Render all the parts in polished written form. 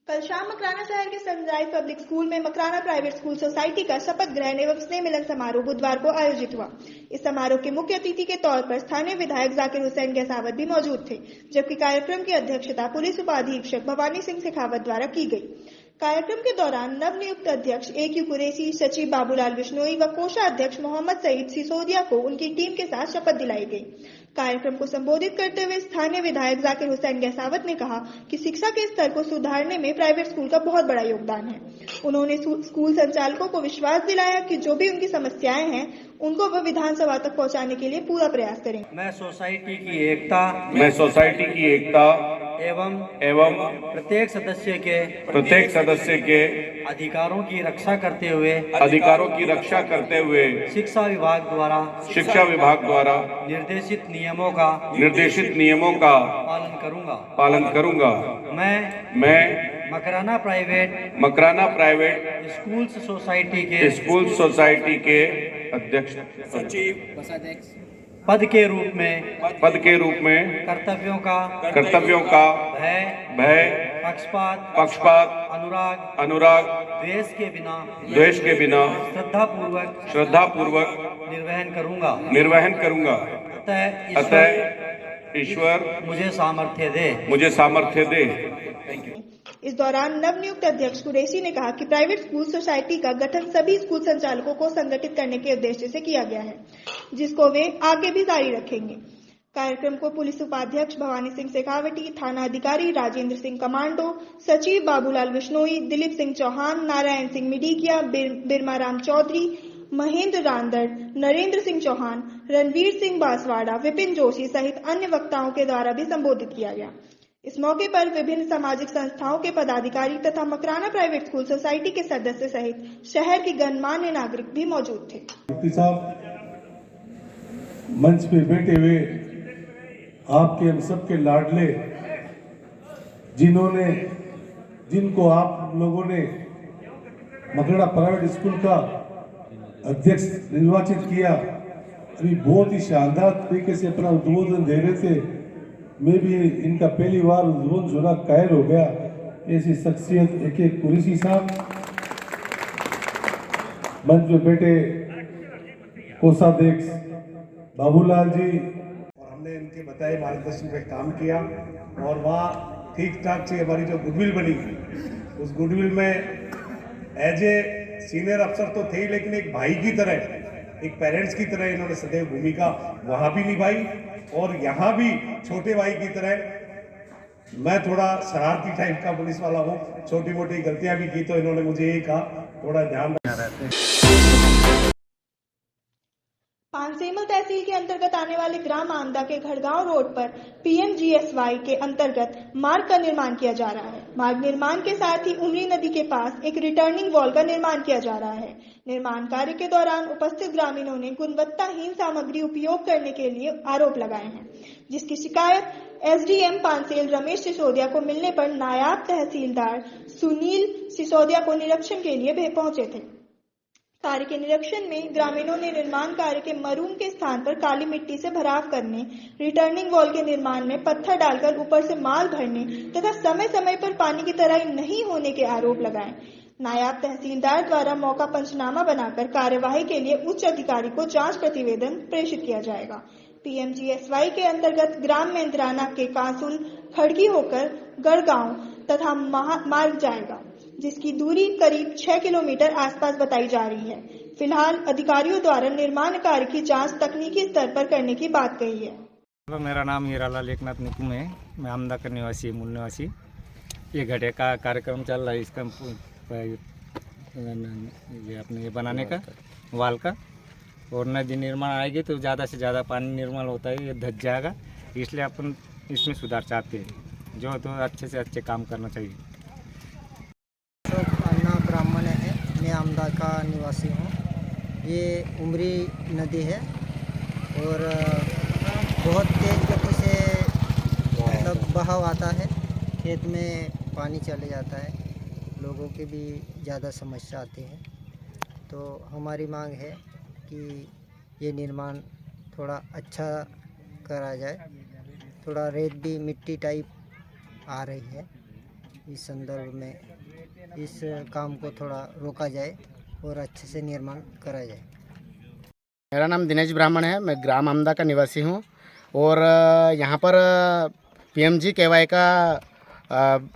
कल शाम मकराना शहर के सनराइज पब्लिक स्कूल में मकराना प्राइवेट स्कूल सोसाइटी का शपथ ग्रहण एवं स्नेह मिलन समारोह बुधवार को आयोजित हुआ। इस समारोह के मुख्य अतिथि के तौर पर स्थानीय विधायक जाकिर हुसैन गहसावत भी मौजूद थे, जबकि कार्यक्रम की अध्यक्षता पुलिस उपाधीक्षक भवानी सिंह शेखावत द्वारा की गई। कार्यक्रम के दौरान नवनियुक्त अध्यक्ष AQ कुरैशी, सचिव बाबूलाल बिश्नोई व कोषाध्यक्ष मोहम्मद सईद सिसोदिया को उनकी टीम के साथ शपथ दिलाई गई। कार्यक्रम को संबोधित करते हुए स्थानीय विधायक जाकिर हुसैन गहसावत ने कहा कि शिक्षा के स्तर को सुधारने में प्राइवेट स्कूल का बहुत बड़ा योगदान है। उन्होंने स्कूल संचालकों को विश्वास दिलाया कि जो भी उनकी समस्याएं हैं उनको वह विधानसभा तक पहुंचाने के लिए पूरा प्रयास करेंगे। मैं सोसाइटी की एकता एवं प्रत्येक सदस्य के अधिकारों की रक्षा करते हुए शिक्षा विभाग द्वारा निर्देशित नियमों का पालन करूंगा। मैं मकराना प्राइवेट स्कूल सोसाइटी के अध्यक्ष सचिव पद के रूप में कर्तव्यों का भय पक्षपात अनुराग द्वेष के बिना श्रद्धापूर्वक निर्वहन करूंगा। अतः ईश्वर मुझे सामर्थ्य दे। इस दौरान नवनियुक्त अध्यक्ष कुरैशी ने कहा कि प्राइवेट स्कूल सोसाइटी का गठन सभी स्कूल संचालकों को संगठित करने के उद्देश्य से किया गया है, जिसको वे आगे भी जारी रखेंगे। कार्यक्रम को पुलिस उपाध्यक्ष भवानी सिंह शेखावटी, थाना अधिकारी राजेंद्र सिंह कमांडो, सचिव बाबूलाल बिश्नोई, दिलीप सिंह चौहान, नारायण सिंह मिडीकिया, बिरमाराम चौधरी, महेंद्र रांदड़, नरेंद्र सिंह चौहान, रणवीर सिंह बांसवाड़ा, विपिन जोशी सहित अन्य वक्ताओं के द्वारा भी संबोधित किया गया। इस मौके पर विभिन्न सामाजिक संस्थाओं के पदाधिकारी तथा मकराना प्राइवेट स्कूल सोसाइटी के सदस्य सहित शहर के गणमान्य नागरिक भी मौजूद थे। मंच पे बैठे हुए आपके हम सबके लाडले, जिनको आप लोगों ने मकराना प्राइवेट स्कूल का अध्यक्ष निर्वाचित किया, अभी बहुत ही शानदार तरीके से अपना उद्बोधन दे रहे थे। मैं भी इनका पहली बार उद्बोधन सुना, कायल हो गया। ऐसी शख्सियत AQ कुरैशी साहब, मंच में बैठे कोषाध्यक्ष बाबूलाल जी, और हमने इनके बताए मार्गदर्शन पे काम किया और वहाँ ठीक ठाक से हमारी जो गुडविल बनी, उस गुडविल में एज ए सीनियर अफसर तो थे, लेकिन एक भाई की तरह, एक पेरेंट्स की तरह इन्होंने सदैव भूमिका वहाँ भी निभाई और यहाँ भी छोटे भाई की तरह। मैं थोड़ा शरारती टाइप का पुलिस वाला हूँ, छोटी मोटी गलतियाँ भी की तो इन्होंने मुझे यही कहा थोड़ा ध्यान रखना। पानसेमल तहसील के अंतर्गत आने वाले ग्राम आंदा के घड़गांव रोड पर PMGSY के अंतर्गत मार्ग का निर्माण किया जा रहा है। मार्ग निर्माण के साथ ही उमरी नदी के पास एक रिटर्निंग वॉल का निर्माण किया जा रहा है। निर्माण कार्य के दौरान उपस्थित ग्रामीणों ने गुणवत्ताहीन सामग्री उपयोग करने के लिए आरोप लगाए हैं, जिसकी शिकायत SDM पानसेल रमेश सिसोदिया को मिलने पर नायब तहसीलदार सुनील सिसोदिया को निरीक्षण के लिए पहुंचे थे। कार्य के निरीक्षण में ग्रामीणों ने निर्माण कार्य के मरूम के स्थान पर काली मिट्टी से भराव करने, रिटर्निंग वॉल के निर्माण में पत्थर डालकर ऊपर से माल भरने तथा समय समय पर पानी की तराई नहीं होने के आरोप लगाए। नायब तहसीलदार द्वारा मौका पंचनामा बनाकर कार्यवाही के लिए उच्च अधिकारी को जांच प्रतिवेदन प्रेषित किया जाएगा। PMGSY के अंतर्गत ग्राम मेंद्राना के कांसुल खड़गी होकर गढ़गांव तथा मार्ग जाएगा, जिसकी दूरी करीब 6 किलोमीटर आसपास बताई जा रही है। फिलहाल अधिकारियों द्वारा निर्माण कार्य की जांच तकनीकी स्तर पर करने की बात कही है। मेरा नाम हीरालाल एकनाथ निकुम है। मैं आमदा का निवासी, मूल निवासी। ये गड्ढे का कार्यक्रम चल रहा है, इसका ये अपने ये बनाने का वाल का, और नदी निर्माण आएगी तो ज़्यादा से ज़्यादा पानी निर्माण होता है, ये धस जाएगा। इसलिए अपन इसमें सुधार चाहते हैं, जो तो अच्छे से अच्छे काम करना चाहिए। ब्राह्मण है, मैं आमदा का निवासी हूँ। ये उमरी नदी है और बहुत तेज़ गति से मतलब बहाव आता है, खेत में पानी चले जाता है, लोगों की भी ज़्यादा समस्या आती है। तो हमारी मांग है कि ये निर्माण थोड़ा अच्छा करा जाए। थोड़ा रेत भी मिट्टी टाइप आ रही है, इस संदर्भ में इस काम को थोड़ा रोका जाए और अच्छे से निर्माण करा जाए। मेरा नाम दिनेश ब्राह्मण है। मैं ग्राम आमदा का निवासी हूँ और यहाँ पर PMGKY का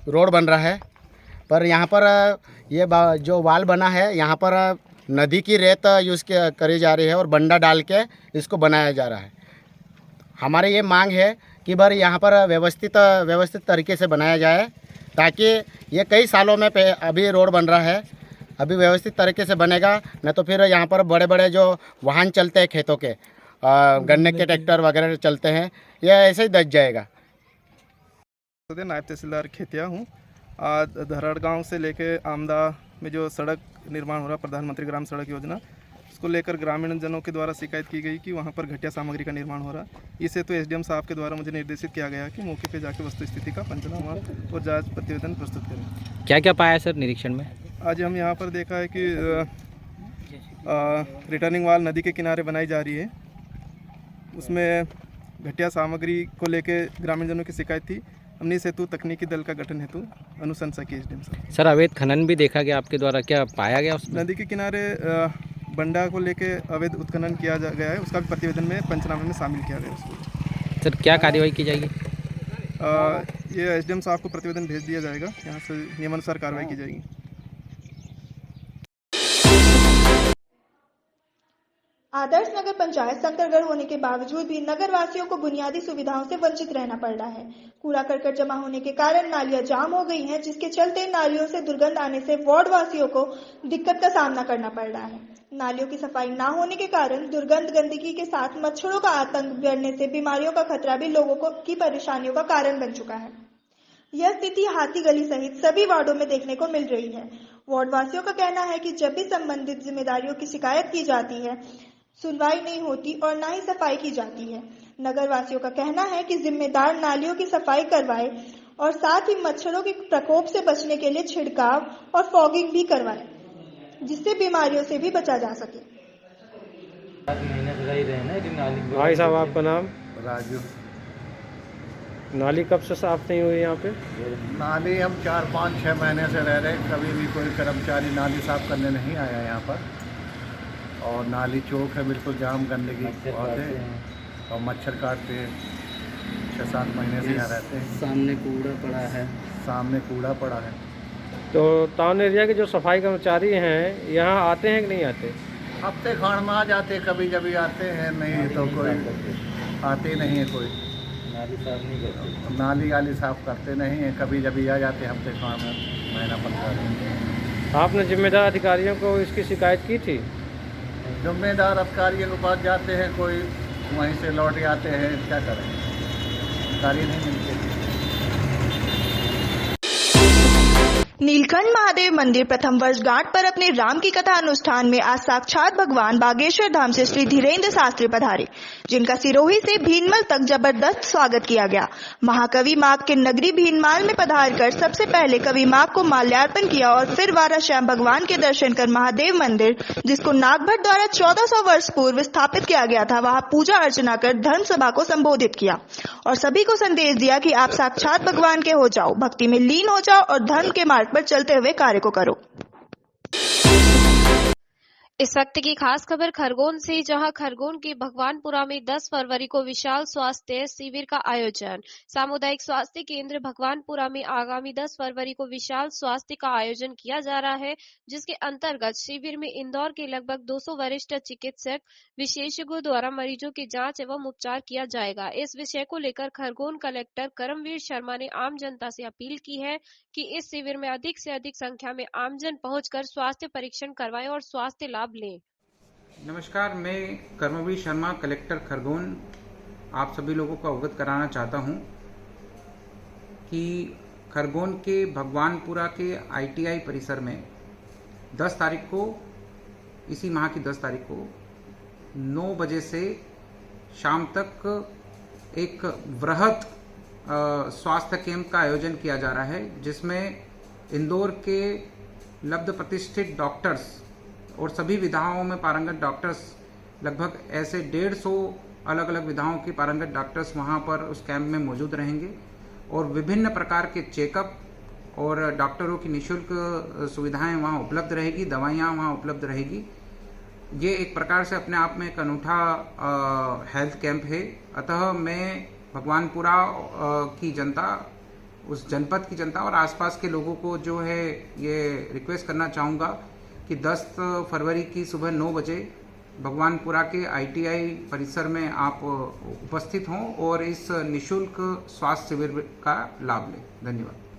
रोड बन रहा है, पर यहाँ पर ये जो वाल बना है यहाँ पर नदी की रेत यूज़ करी जा रही है और बंडा डाल के इसको बनाया जा रहा है। हमारी ये मांग है कि बार यहाँ पर व्यवस्थित तरीके से बनाया जाए, ताकि ये कई सालों में अभी रोड बन रहा है, अभी व्यवस्थित तरीके से बनेगा, न तो फिर यहाँ पर बड़े बड़े जो वाहन चलते हैं खेतों के, गन्ने के ट्रैक्टर वगैरह चलते हैं, ये ऐसे ही दच जाएगा। नायब तहसीलदार खेतिया हूँ। आज धरड़ गांव से लेके आमदा में जो सड़क निर्माण हो रहा, प्रधानमंत्री ग्राम सड़क योजना, उसको लेकर ग्रामीण जनों के द्वारा शिकायत की गई कि वहां पर घटिया सामग्री का निर्माण हो रहा। इसे तो SDM साहब के द्वारा मुझे निर्देशित किया गया कि मौके पे जाकर वस्तु स्थिति का पंचनामा और जांच प्रतिवेदन प्रस्तुत करें। क्या क्या पाया सर निरीक्षण में? आज हम यहाँ पर देखा है कि रिटर्निंग वाल नदी के किनारे बनाई जा रही है, उसमें घटिया सामग्री को लेकर ग्रामीण जनों की शिकायत थी। हमने इस हेतु तकनीकी दल का गठन हेतु अनुशंसा की SDM साहब। सर अवैध खनन भी देखा गया आपके द्वारा, क्या पाया गया उसमें? नदी के किनारे बंडा को लेके अवैध उत्खनन किया गया है, उसका भी प्रतिवेदन में पंचनामे में शामिल किया गया उसको। सर क्या कार्रवाई की जाएगी? ये SDM साहब को प्रतिवेदन भेज दिया जाएगा, यहाँ से नियमानुसार कार्रवाई की जाएगी। आदर्श नगर पंचायत संकरगढ़ होने के बावजूद भी नगर वासियों को बुनियादी सुविधाओं से वंचित रहना पड़ रहा है। कूड़ा करकट जमा होने के कारण नालियां जाम हो गई हैं, जिसके चलते नालियों से दुर्गंध आने से वार्ड वासियों को दिक्कत का सामना करना पड़ रहा है। नालियों की सफाई न होने के कारण दुर्गंध, गंदगी के साथ मच्छरों का आतंक बढ़ने से बीमारियों का खतरा भी लोगों की परेशानियों का कारण बन चुका है। यह स्थिति हाथी गली सहित सभी वार्डों में देखने को मिल रही है। वार्ड वासियों का कहना है कि जब भी संबंधित जिम्मेदारियों की शिकायत की जाती है, सुनवाई नहीं होती और न ही सफाई की जाती है। नगर वासियों का कहना है कि जिम्मेदार नालियों की सफाई करवाए और साथ ही मच्छरों के प्रकोप से बचने के लिए छिड़काव और फॉगिंग भी करवाए, जिससे बीमारियों से भी बचा जा सके। भाई साहब, आपका नाम? राजू। नाली कब से साफ नहीं हुई यहाँ पे? नाली हम 4-5-6 महीने से रह रहे, कभी भी कोई कर्मचारी नाली साफ करने नहीं आया यहाँ पर। और नाली चौक है, बिल्कुल जाम, गंदगी बहुत है और मच्छर काटते हैं। 6-7 महीने से यहाँ रहते हैं। सामने कूड़ा पड़ा है। तो टाउन एरिया के जो सफाई कर्मचारी हैं यहाँ आते हैं कि नहीं आते? हफ्ते खान में आ जाते, कभी जभी आते हैं, नहीं तो कोई आते नहीं है। कोई नाली साफ करते नहीं है, कभी जभी आ जाते हफ्ते खान में, महीना 15 दिन। आपने जिम्मेदार अधिकारियों को इसकी शिकायत की थी? जिम्मेदार अधिकारियों के पास जाते हैं, कोई वहीं से लौट आते हैं, क्या करें, अधिकारी नहीं मिलते। नीलकंठ महादेव मंदिर प्रथम वर्षगांठ पर अपने राम की कथा अनुष्ठान में आज साक्षात भगवान बागेश्वर धाम से श्री धीरेन्द्र शास्त्री पधारे, जिनका सिरोही से भीनमल तक जबरदस्त स्वागत किया गया। महाकवि माघ के नगरी भीनमाल में पधारकर सबसे पहले कवि माघ को माल्यार्पण किया और फिर वारा श्याम भगवान के दर्शन कर महादेव मंदिर, जिसको नागभट्ट द्वारा 1400 वर्ष पूर्व स्थापित किया गया था, वहां पूजा अर्चना कर धर्म सभा को संबोधित किया और सभी को संदेश दिया कि आप साक्षात भगवान के हो जाओ, भक्ति में लीन हो जाओ और धर्म के मार्ग पर चलते हुए कार्य को करो। इस वक्त की खास खबर खरगोन से, जहां खरगोन के भगवानपुरा में 10 फरवरी को विशाल स्वास्थ्य शिविर का आयोजन। सामुदायिक स्वास्थ्य केंद्र भगवानपुरा में आगामी 10 फरवरी को विशाल स्वास्थ्य का आयोजन किया जा रहा है, जिसके अंतर्गत शिविर में इंदौर के लगभग 200 वरिष्ठ चिकित्सक विशेषज्ञों द्वारा मरीजों की जांच एवं उपचार किया जाएगा। इस विषय को लेकर खरगोन कलेक्टर करमवीर शर्मा ने आम जनता से अपील की है कि इस शिविर में अधिक से अधिक संख्या में आमजन पहुंचकर स्वास्थ्य परीक्षण करवाएं और स्वास्थ्य लाभ लें। नमस्कार, मैं करमवीर शर्मा, कलेक्टर खरगोन, आप सभी लोगों को अवगत कराना चाहता हूं कि खरगोन के भगवानपुरा के ITI परिसर में 10 तारीख को, इसी माह की 10 तारीख को 9 बजे से शाम तक एक वृहद स्वास्थ्य कैंप का आयोजन किया जा रहा है, जिसमें इंदौर के लब्ध प्रतिष्ठित डॉक्टर्स और सभी विधाओं में पारंगत डॉक्टर्स, लगभग ऐसे 150 अलग अलग विधाओं के पारंगत डॉक्टर्स वहां पर उस कैंप में मौजूद रहेंगे और विभिन्न प्रकार के चेकअप और डॉक्टरों की निःशुल्क सुविधाएं वहां उपलब्ध रहेगी, दवाइयां वहां उपलब्ध रहेगी। ये एक प्रकार से अपने आप में एक अनूठा हेल्थ कैंप है। अतः मैं भगवानपुरा की जनता, उस जनपद की जनता और आसपास के लोगों को जो है ये रिक्वेस्ट करना चाहूँगा कि 10 फरवरी की सुबह 9 बजे भगवानपुरा के ITI परिसर में आप उपस्थित हों और इस निःशुल्क स्वास्थ्य शिविर का लाभ लें। धन्यवाद।